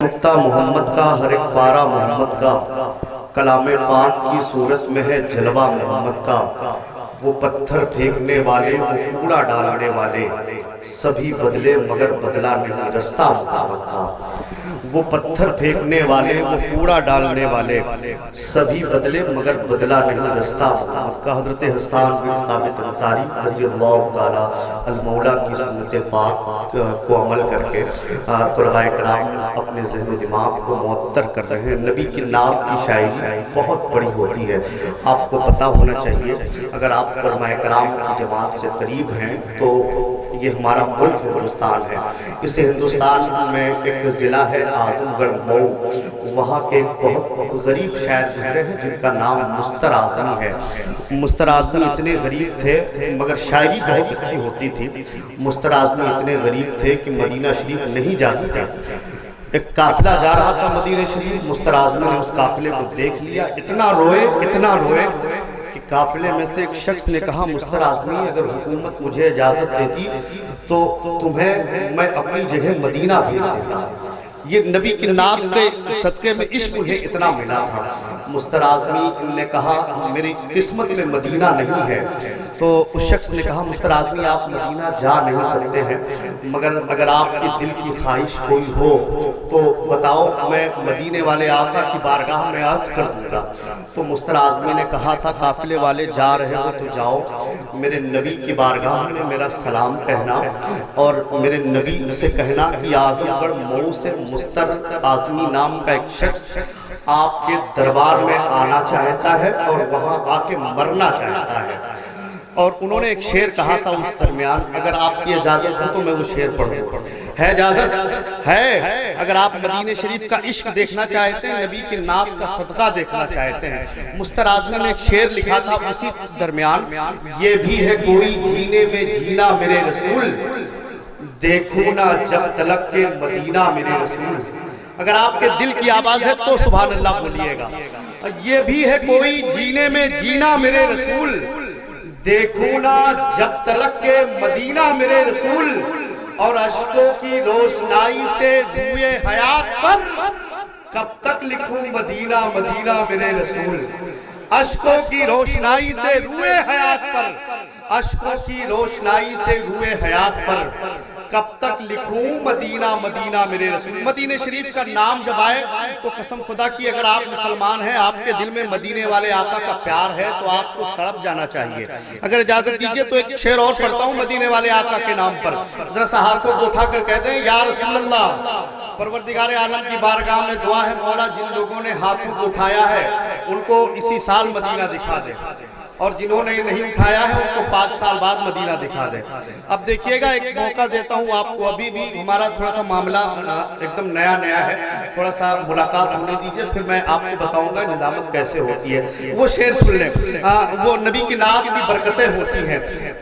نقطہ محمد کا، ہر ایک پارہ محمد کا، کلام پاک کی صورت میں ہے جلوہ محمد کا۔ وہ پتھر پھینکنے والے، وہ کوڑا ڈالنے والے، سبھی بدلے مگر بدلا نہیں رستہ محمد کا۔ وہ پتھر پھینکنے والے، وہ کوڑا ڈالنے والے، سبھی بدلے مگر بدلا نہیں رستہ محمد کا۔ حضرت حسان بن ثابت انصاری رضی اللہ تعالیٰ المولا کی سنت پاک کو عمل کر کے طلباء کرام اپنے ذہن و دماغ کو معطر کر رہے ہیں۔ نبی کی نعت کی شاعری بہت بڑی ہوتی ہے، آپ کو پتہ ہونا چاہیے۔ اگر آپ علماء کرام کی جماعت سے قریب ہیں تو یہ ہمارا ملک ہندوستان ہے۔ اس ہندوستان میں ایک ضلع ہے اعظم گڑھ مئو، وہاں کے بہت غریب شاعر گزرے ہیں جن کا نام مستر اعظمی ہے۔ مستر اعظمی اتنے غریب تھے مگر شاعری بہت اچھی ہوتی تھی۔ مستر اعظمی اتنے غریب تھے کہ مدینہ شریف نہیں جا سکے۔ ایک قافلہ جا رہا تھا مدینہ شریف، مستر اعظمی نے اس قافلے کو دیکھ لیا، اتنا روئے کہ قافلے میں سے ایک شخص نے کہا مستر اعظمی اگر حکومت مجھے اجازت دیتی تو تمہیں میں اپنی جگہ مدینہ بھیج دیتا۔ یہ نبی کی نعت کے صدقے میں عشق مجھے اتنا ملا تھا۔ مستر اعظمی نے کہا میری قسمت میں مدینہ نہیں ہے، تو اس شخص نے کہا مستر اعظمی آپ مدینہ جا نہیں سکتے ہیں، مگر اگر آپ کی دل کی خواہش کوئی ہو تو بتاؤ، میں مدینے والے آقا کی بارگاہ میں عرض کر دوں گا۔ تو مستر اعظمی نے کہا تھا قافلے والے جا رہے ہو تو جاؤ، میرے نبی کی بارگاہ میں میرا سلام کہنا اور میرے نبی سے کہنا کہ اعظم گڑھ مئو سے مستر اعظمی نام کا ایک شخص آپ کے دربار میں آنا چاہتا ہے اور وہاں آ کے مرنا چاہتا ہے۔ اور انہوں نے ایک شعر کہا تھا اس درمیان، اگر آپ کی اجازت ہو تو میں وہ شعر پڑھوں۔ ہے اجازت؟ ہے۔ اگر آپ مدینہ شریف کا عشق دیکھنا چاہتے ہیں، نبی کی نعت کا صدقہ دیکھنا چاہتے ہیں، مستر اعظمی نے ایک شعر لکھا تھا اسی درمیان، یہ بھی ہے کوئی جینے میں جینا میرے رسول، دیکھو نا جب تلک کے مدینہ میرے رسول۔ اگر آپ کے دل کی آواز ہے تو سبحان اللہ بولیے گا۔ یہ بھی ہے کوئی جینے میں جینا میرے رسول، دیکھو نا جب تلک کے مدینہ میرے رسول، اور اشکوں کی روشنائی سے روئے حیات پر کب تک لکھوں مدینہ مدینہ میرے رسول۔ اشکوں کی روشنائی سے روئے حیات پر، اشکوں کی روشنائی سے روئے حیات پر کب تک لکھوں مدینہ مدینہ میرے رسول۔ مدینہ شریف کا نام جب آئے تو قسم خدا کی اگر آپ مسلمان ہیں، آپ کے دل میں مدینے والے آقا کا پیار ہے تو آپ کو تڑپ جانا چاہیے۔ اگر اجازت دیجئے تو ایک شعر اور پڑھتا ہوں مدینے والے آقا کے نام پر، ذرا سا ہاتھوں کو اٹھا کر کہہ دیں یا رسول اللہ۔ پروردگار عالم کی بارگاہ میں دعا ہے مولا جن لوگوں نے ہاتھوں کو اٹھایا ہے ان کو اسی سال مدینہ دکھا دے، اور جنہوں نے نہیں اٹھایا ہے ان کو 5 سال بعد مدینہ دکھا دے۔ اب دیکھیے گا ایک موقع دیتا ہوں آپ کو، ابھی بھی ہمارا تھوڑا سا معاملہ ایک دم نیا ہے، تھوڑا سا ملاقات ہونے دیجئے، پھر میں آپ کو بتاؤں گا نظامت کیسے ہوتی ہے۔ وہ شعر سن لیں، وہ نبی کی نعت کی برکتیں ہوتی ہیں۔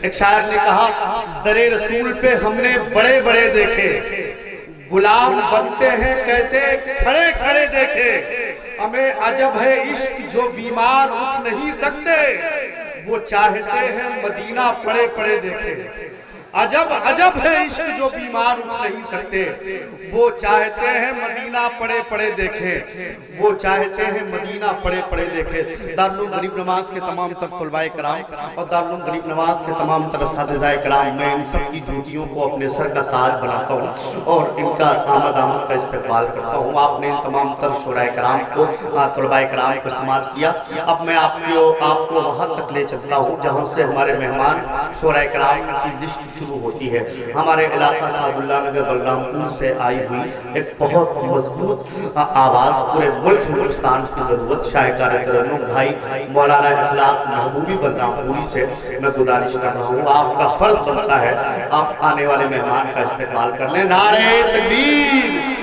ایک شاعر نے کہا در رسول پہ ہم نے بڑے بڑے دیکھے، غلام بنتے ہیں کیسے کھڑے کھڑے دیکھے، ہمیں عجب ہے عشق جو بیمار اٹھ نہیں سکتے، وہ چاہتے ہیں مدینہ پڑے پڑے دیکھے۔ عجب ہے عشق جو بیمار اٹھ نہیں سکتے، وہ چاہتے ہیں مدینہ پڑے پڑے دیکھیں، وہ چاہتے ہیں مدینہ پڑے پڑے دیکھیں۔ دارالعلوم غریب نواز کے تمام تر طلباء کرام اور دارالعلوم غریب نواز کے تمام تر اساتذہ کرام، میں ان سب کی ڈیوٹیوں کو اپنے سر کا تاج بناتا ہوں اور ان کا آمد کا استقبال کرتا ہوں۔ آپ نے ان تمام تر شورائے کرام کو، طلباء کرام کو سماعت کیا۔ اب میں آپ کو وہاں تک لے چلتا ہوں جہاں سے ہمارے مہمان شورائے کرام کی لسٹ شروع ہوتی ہے۔ ہمارے علاقہ سعد اللہ نگر بلرام پور سے آئی ہوئی ایک بہت مضبوط آواز پورے ملک ہندوستان کی ضرورت، شاہکار ترنم بھائی مولانا اخلاق محبوبی بلرام پوری سے میں گزارش کر رہا ہوں، آپ کا فرض بنتا ہے آپ آنے والے مہمان کا استقبال کر لیں۔ نعرہ تکبیر!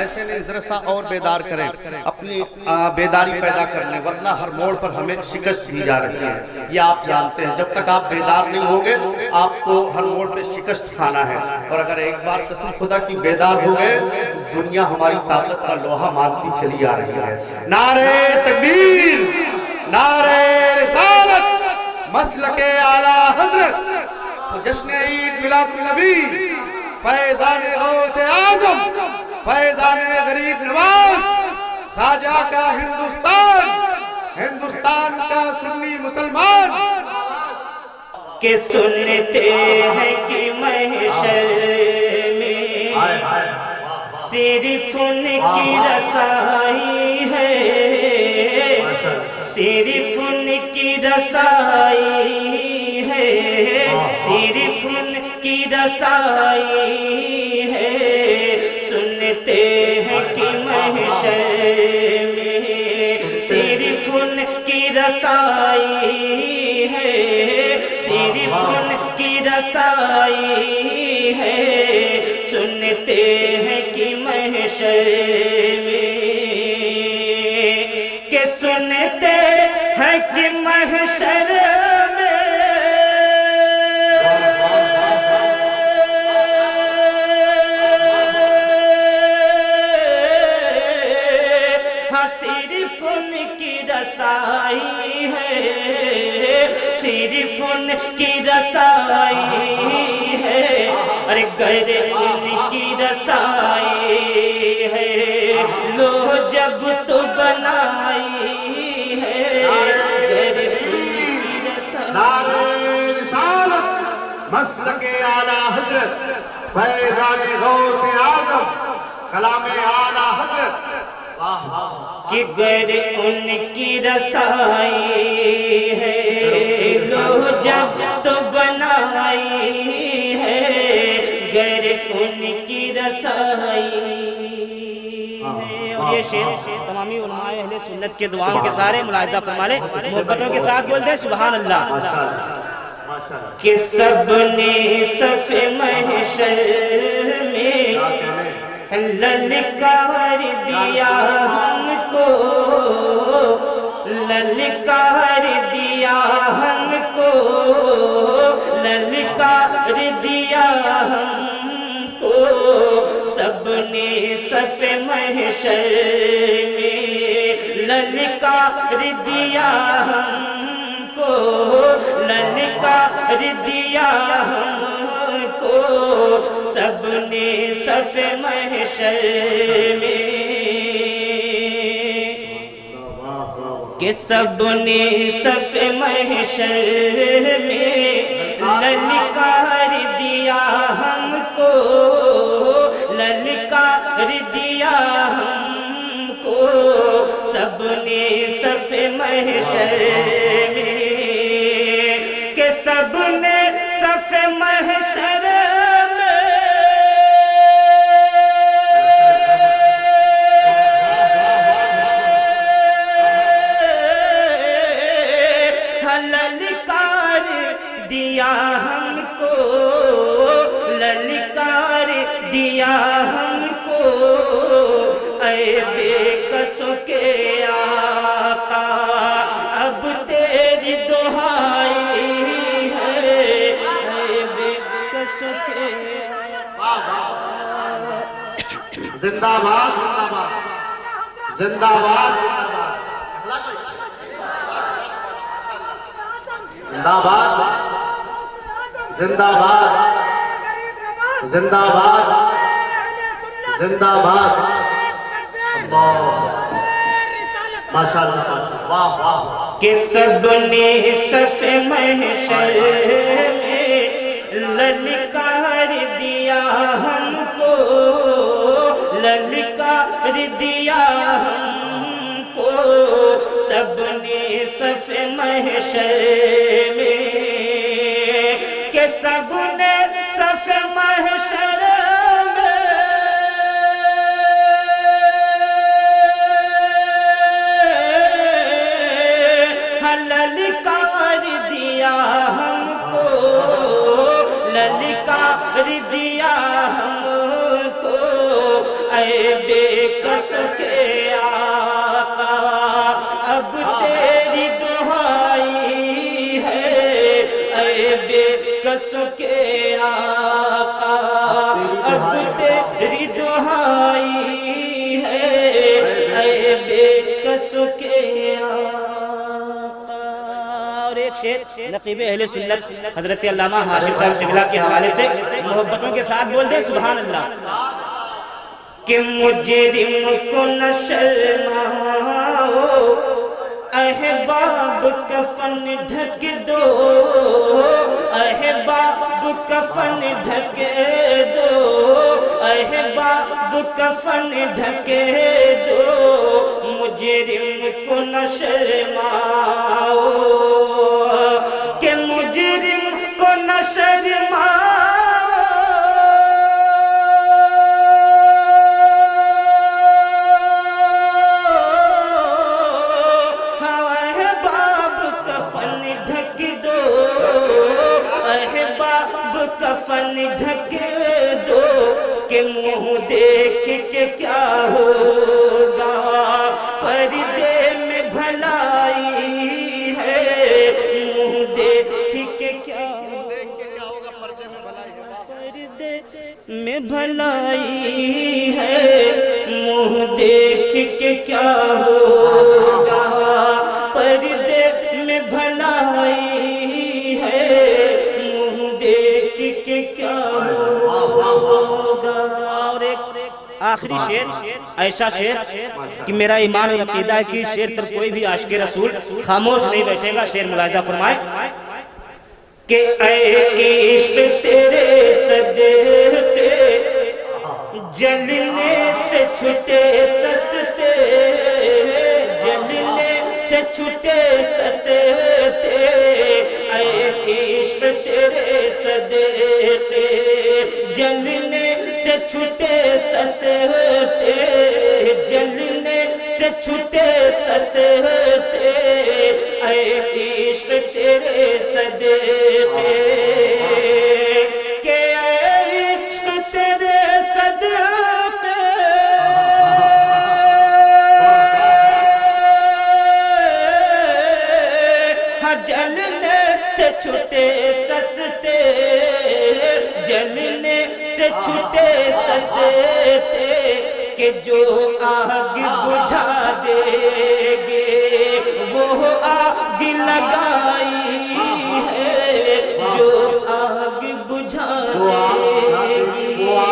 ایسے نہیں، ذرا سا اور بیدار کریں، اپنی بیداری پیدا کر لیں، ورنہ ہر موڑ پر ہمیں شکست دی جا رہی ہے، یہ آپ جانتے ہیں۔ جب تک آپ بیدار نہیں ہوگے آپ کو ہر موڑ پہ شکست کھانا ہے، اور اگر ایک بار قسم خدا کی بیدار ہو گئے دنیا ہماری طاقت کا لوہا مانتی چلی آ رہی ہے۔ نعرہ تکبیر! نعرہ رسالت! مسلک اعلیٰ حضرت! جشن عید میلاد النبی! فیضان غوث اعظم! فیضان غریب کا ہندوستان، ہندوستان کا سنی مسلمان، کہ سنتے ہیں کہ محشر میں صرف ان کی رسائی ہے، صرف ان کی رسائی ہے، صرف ان کی رسائی ہے، سنتے ہیں کہ محشر میں صرف ان کی رسائی ہے، صرف ان کی رسائی ہے، سنتے ہیں کہ محشر میں، کہ سنتے ہیں کہ محشر میں ہاں صرف ان کی رسائی ہے، صرف ان کی رسائی ہے، ارے گر ان کی رسائی ہے، لو جب تو بنائی ہے، گر ان کی رسائی، نعرہ رسالت، مسلک اعلیٰ حضرت فیضان غوث اعظم کلام اعلیٰ حضرت، کہ گر ان کی رسائی ہے، لو جب تو بنائی ہے، گر ان کی رسائی ہے۔ اور یہ شعر تمامی علماء اہل سنت کے دعاؤں کے سارے ملاحظہ فرما لیں، محبتوں کے ساتھ بول دیں سبحان اللہ۔ کہ سب نے صف محشر میں للکار دیا ہم کو، للکار دیا ہم کو، للکار دیا ہم کو، سب نے صف محشر میں للکار دیا ہم کو، للکار دیا ہم کو، سب نے صف محشر میں، کہ سب نے صف محشر میں للکار دیا ہم کو، للکار دیا ہم کو، سب نے صف محشر میں، کہ سب نے صف محشر دیا ہم کو، للکار دیا ہم کو، اے بے کسوں کے آقا اب تیری دہائی ہے، اے بے کسوں کے زندہ باد، زندہ باد، زندہ باد، زندہ باد، زندہ باد، زندہ باد، اللہ ماشاءاللہ، واہ واہ، کہ سب نے صف محشر میں للکار دیا ہم کو، للکار دیا ہم کو، سب نے صف محشر میں، کہ سب نے صف محشر میں للکار دیا ہم کو، للکار دیا ہم کو، اے بے کس کے آقا اب تیری دہائی ہے، اے بے کس کے آقا اب تیری دہائی ہے، اے بے کس کے آقا۔ اور ایک شعر نقیب اہل سنت حضرت علامہ ہاشم صاحب قبلہ کے حوالے سے محبتوں کے ساتھ بول دیں سبحان اللہ۔ کہ مجرم کو نہ شرمائے احباب کفن ڈھک دو، احباب کفن ڈھک دو، احباب کفن ڈھک دو، مجرم کو نہ شرماؤ، کہ مجرم کو نہ شرماؤ، کفن ڈھک دو، کہ منہ دیکھ کے کیا ہوگا، پردے میں بھلائی ہے، منہ دیکھ کے کیا ہوگا، پردے میں بھلائی ہے، منہ دیکھ کے کیا ہوگا، پردے میں بھلائی ہے، کہ کیا ہوگا۔ اور ایک آخری شعر، ایسا شعر کہ میرا ایمان و عقیدہ ہے کہ شعر پر کوئی بھی عاشق رسول خاموش نہیں بیٹھے گا۔ شعر ملاحظہ فرمائے کہ اے عشق تیرے صدقے جلنے سے چھٹے سستے، جلنے سے چھٹے سستے، اے عشق تیرے صدقے جلنے سے چھٹے سستے، جلنے سے چھٹے سستے، اے عشق تیرے صدقے، کہ اے عشق تیرے صدقے جلنے سے چھٹے سستے، جلنے سے چھٹے سستے، کہ جو آگ بجھا دے گے وہ آگ لگائی ہے، جو آگ بجھا دے گے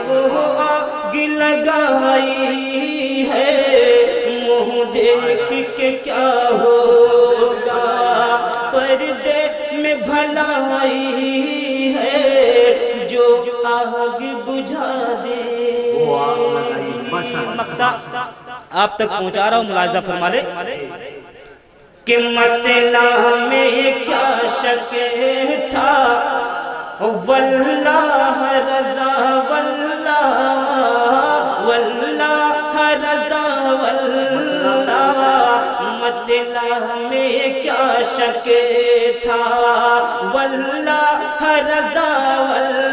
وہ آگ لگائی ہے، منہ دیکھ کے کیا ہوگا، پردے میں بھلائی ہے، جو آگ بجھا دے۔ مقطع آپ تک پہنچا رہا ہوں، ملاحظہ فرما لے کہ مطلع میں کیا شک تھا، واللہ رضا، واللہ واللہ رضا، واللہ مطلع میں کیا شک تھا، واللہ رضا، واللہ